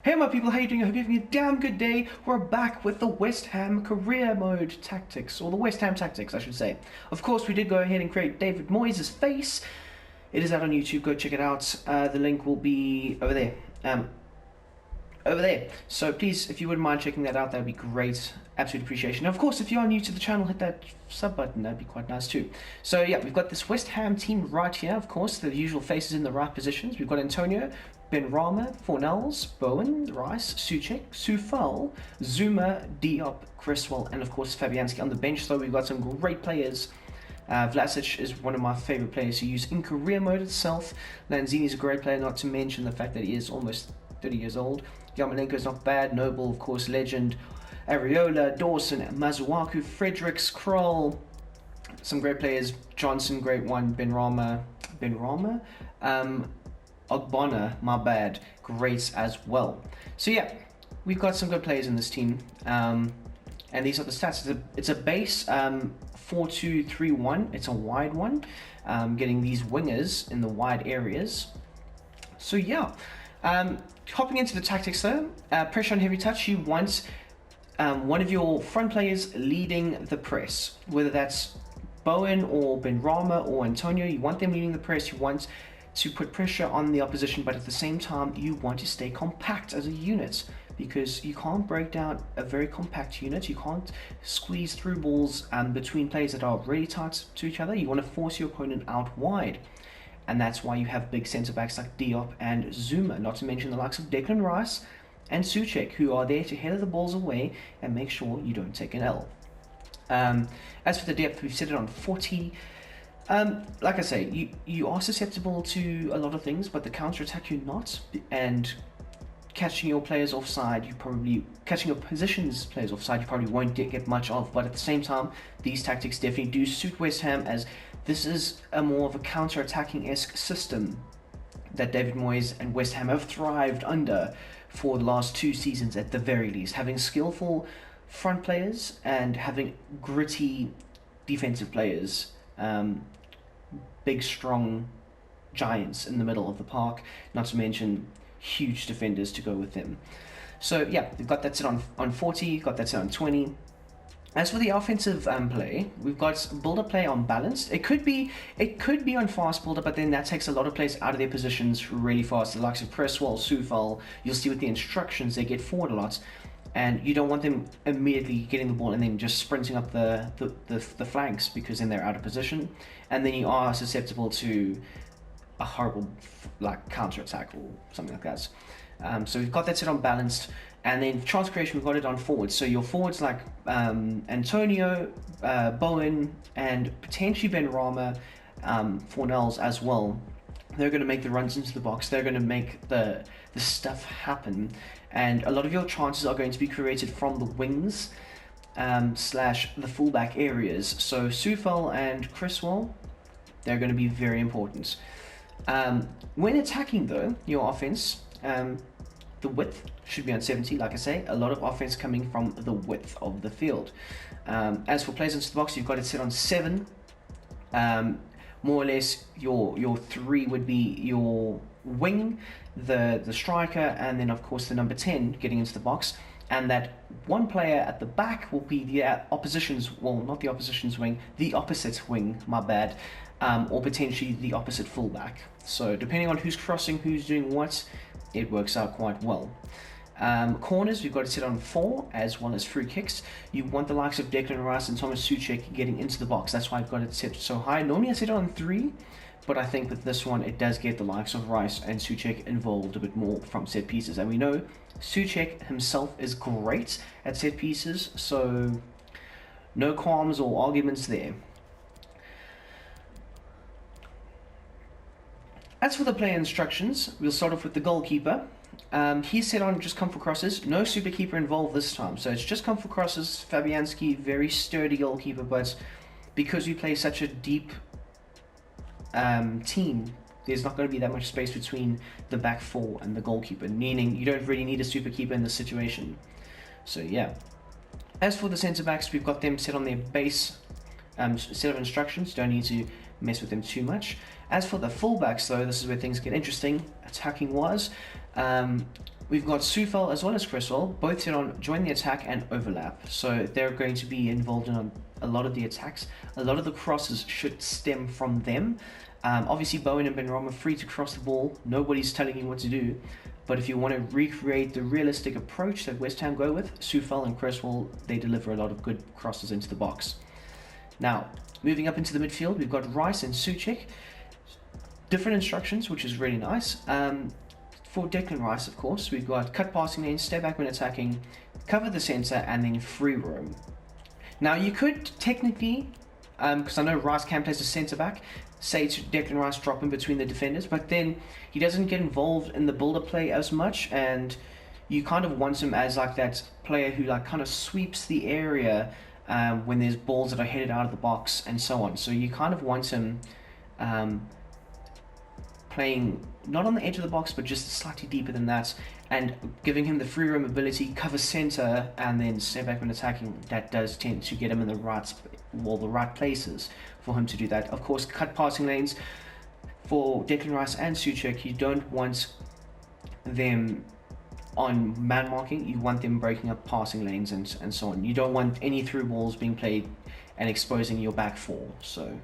Hey my people, how you doing? I hope you're having a damn good day. We're back with the West Ham career mode tactics, or the West Ham tactics I should say. Of course we did go ahead and create David Moyes' face. It is out on YouTube, go check it out. The link will be over there. So please, if you wouldn't mind checking that out, that would be great. Absolute appreciation. Of course, if you are new to the channel, hit that sub button, that'd be quite nice too. So yeah, we've got this West Ham team right here, of course, the usual faces in the right positions. We've got Antonio, Benrahma, Fornells, Bowen, Rice, Souček, Soufal, Zuma, Diop, Cresswell, and of course Fabianski. On the bench though, we've got some great players. Vlasic is one of my favourite players to use in career mode itself. Lanzini is a great player, not to mention the fact that he is almost 30 years old. Yarmolenko is not bad. Noble, of course, legend. Areola, Dawson, Mazuaku, Fredericks, Kroll. Some great players. Johnson, great one. Benrahma. Ogbonna, my bad. Great as well. So yeah, we've got some good players in this team. And these are the stats. It's a base 4-2-3-1. It's a wide one. Getting these wingers in the wide areas. So yeah. Hopping into the tactics though, pressure on heavy touch, you want one of your front players leading the press, whether that's Bowen or Benrahma or Antonio. You want them leading the press, you want to put pressure on the opposition, but at the same time you want to stay compact as a unit, because you can't break down a very compact unit. You can't squeeze through balls between players that are really tight to each other. You want to force your opponent out wide. And that's why you have big centre-backs like Diop and Zuma, not to mention the likes of Declan Rice and Souček, who are there to header the balls away and make sure you don't take an L. As for the depth, we've set it on 40. Like I say, you are susceptible to a lot of things, but the counter-attack you're not. And catching your players offside, catching your positions players offside, you probably won't get much of. But at the same time, these tactics definitely do suit West Ham, as this is a more of a counter-attacking-esque system that David Moyes and West Ham have thrived under for the last 2 seasons at the very least. Having skillful front players and having gritty defensive players, big strong giants in the middle of the park, not to mention huge defenders to go with them. So yeah, we've got that set on 40, got that set on 20. As for the offensive play, we've got build-up play on balanced. It could be on fast build-up, but then that takes a lot of players out of their positions really fast. The likes of Cresswell, Soufal, you'll see with the instructions they get forward a lot, and you don't want them immediately getting the ball and then just sprinting up the flanks, because then they're out of position, and then you are susceptible to a horrible counter-attack or something like that. So we've got that set on balanced. And then chance creation, we've got it on forwards. So your forwards like Antonio, Bowen, and potentially Benrahma, Fornells as well. They're going to make the runs into the box. They're going to make the stuff happen. And a lot of your chances are going to be created from the wings slash the fullback areas. So Soufal and Cresswell, they're going to be very important. When attacking though, your offense, the width should be on 70, like I say, a lot of offense coming from the width of the field. As for plays into the box, you've got it set on 7. More or less, your 3 would be your wing, the striker, and then of course the number 10 getting into the box. And that one player at the back will be the opposition's, well, not the opposition's wing, the opposite wing, my bad, or potentially the opposite fullback. So depending on who's crossing, who's doing what, it works out quite well. Corners, we've got it set on 4, as well as free kicks. You want the likes of Declan Rice and Thomas Souček getting into the box. That's why I've got it set so high. Normally I set it on 3, but I think with this one it does get the likes of Rice and Souček involved a bit more from set pieces. And we know Souček himself is great at set pieces, so no qualms or arguments there. As for the player instructions, we'll start off with the goalkeeper. He's set on just come for crosses. No super keeper involved this time, so it's just come for crosses. Fabianski, very sturdy goalkeeper, but because we play such a deep team, there's not going to be that much space between the back 4 and the goalkeeper, meaning you don't really need a super keeper in this situation. So yeah. As for the centre backs, we've got them set on their base set of instructions. Don't need to mess with them too much. As for the fullbacks though, this is where things get interesting attacking wise. we've got Sufel as well as Cresswell, both set on join the attack and overlap. So they're going to be involved in a lot of the attacks. A lot of the crosses should stem from them. Obviously, Bowen and Benrahma free to cross the ball. Nobody's telling you what to do. But if you want to recreate the realistic approach that West Ham go with, Sufel and Cresswell, they deliver a lot of good crosses into the box. Now, moving up into the midfield, we've got Rice and Souček. Different instructions, which is really nice. For Declan Rice, of course, we've got cut passing lanes, stay back when attacking, cover the centre, and then free roam. Now, you could technically, because I know Rice can play as a centre back, say to Declan Rice drop in between the defenders, but then he doesn't get involved in the build-up play as much, and you kind of want him as like that player who like kind of sweeps the area when there's balls that are headed out of the box and so on. So you kind of want him playing not on the edge of the box, but just slightly deeper than that, and giving him the free roam ability, cover centre, and then step back when attacking. That does tend to get him in the right places for him to do that. Of course, cut passing lanes for Declan Rice and Souček. You don't want them on man marking. You want them breaking up passing lanes and so on. You don't want any through balls being played and exposing your back four. So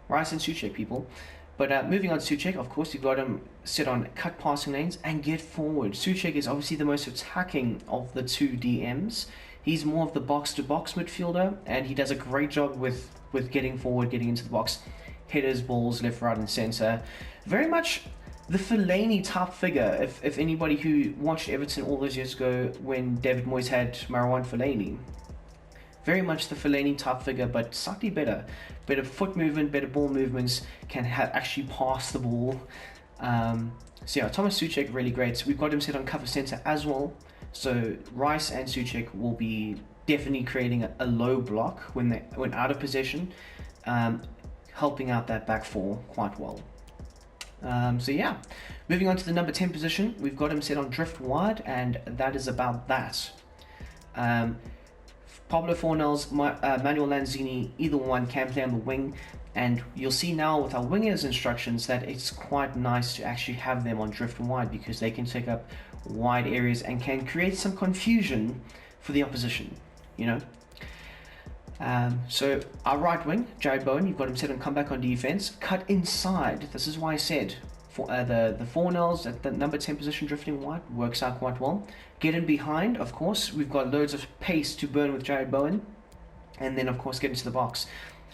Rice and Souček, people. But moving on to Souček, of course, you've got him set on cut passing lanes and get forward. Souček is obviously the most attacking of the two DMs. He's more of the box-to-box midfielder, and he does a great job with getting forward, getting into the box, headers, balls, left, right, and centre. Very much the Fellaini type figure, if anybody who watched Everton all those years ago when David Moyes had Marwan Fellaini. Very much the Fellaini type figure, but slightly better. Better foot movement, better ball movements, can actually pass the ball. So yeah, Thomas Souček, really great. So we've got him set on cover centre as well. So Rice and Souček will be definitely creating a low block when out of possession, helping out that back four quite well. So yeah, moving on to the number 10 position, we've got him set on drift wide, and that is about that. Pablo Fornals, Manuel Lanzini, either one can play on the wing, and you'll see now with our wingers instructions that it's quite nice to actually have them on drift wide, because they can take up wide areas and can create some confusion for the opposition, you know. So our right wing, Jared Bowen, you've got him set on comeback on defense, cut inside. This is why I said for the Fornals at the number 10 position drifting wide works out quite well. Get in behind, of course, we've got loads of pace to burn with Jared Bowen, and then of course get into the box.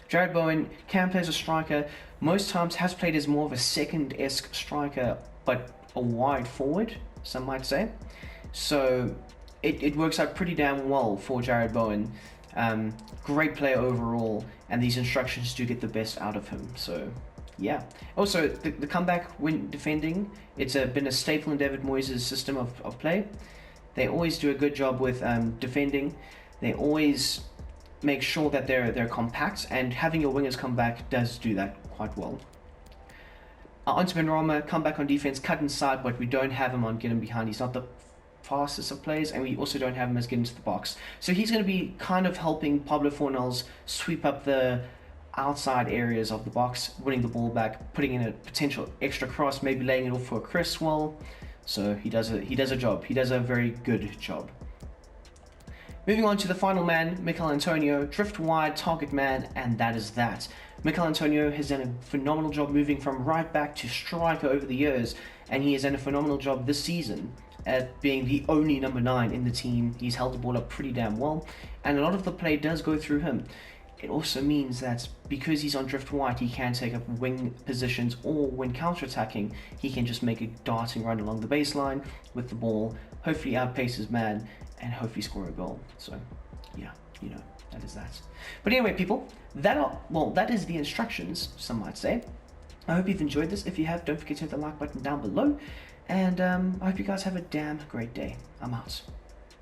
Jared Bowen can play as a striker, most times has played as more of a second-esque striker, but a wide forward, some might say. So it works out pretty damn well for Jared Bowen. Great player overall, and these instructions do get the best out of him. So yeah. Also, the comeback when defending, it's been a staple in David Moyes' system of play. They always do a good job with defending. They always make sure that they're compact, and having your wingers come back does do that quite well. Onto Benrahma, come back on defense, cut inside, but we don't have him on get him behind. He's not the fastest of players, and we also don't have him as get into the box. So he's going to be kind of helping Pablo Fornals sweep up the outside areas of the box, winning the ball back, putting in a potential extra cross, maybe laying it off for a Cresswell. So he does a job. He does a very good job. Moving on to the final man, Mikel Antonio, drift wide, target man, and that is that. Mikel Antonio has done a phenomenal job moving from right back to striker over the years, and he has done a phenomenal job this season at being the only number 9 in the team. He's held the ball up pretty damn well, and a lot of the play does go through him. It also means that because he's on drift wide, he can take up wing positions, or when counter-attacking, he can just make a darting run along the baseline with the ball, hopefully outpace his man, and hopefully score a goal. So yeah, you know, that is that. But anyway, people, that is the instructions, some might say. I hope you've enjoyed this. If you have, don't forget to hit the like button down below, and I hope you guys have a damn great day. I'm out.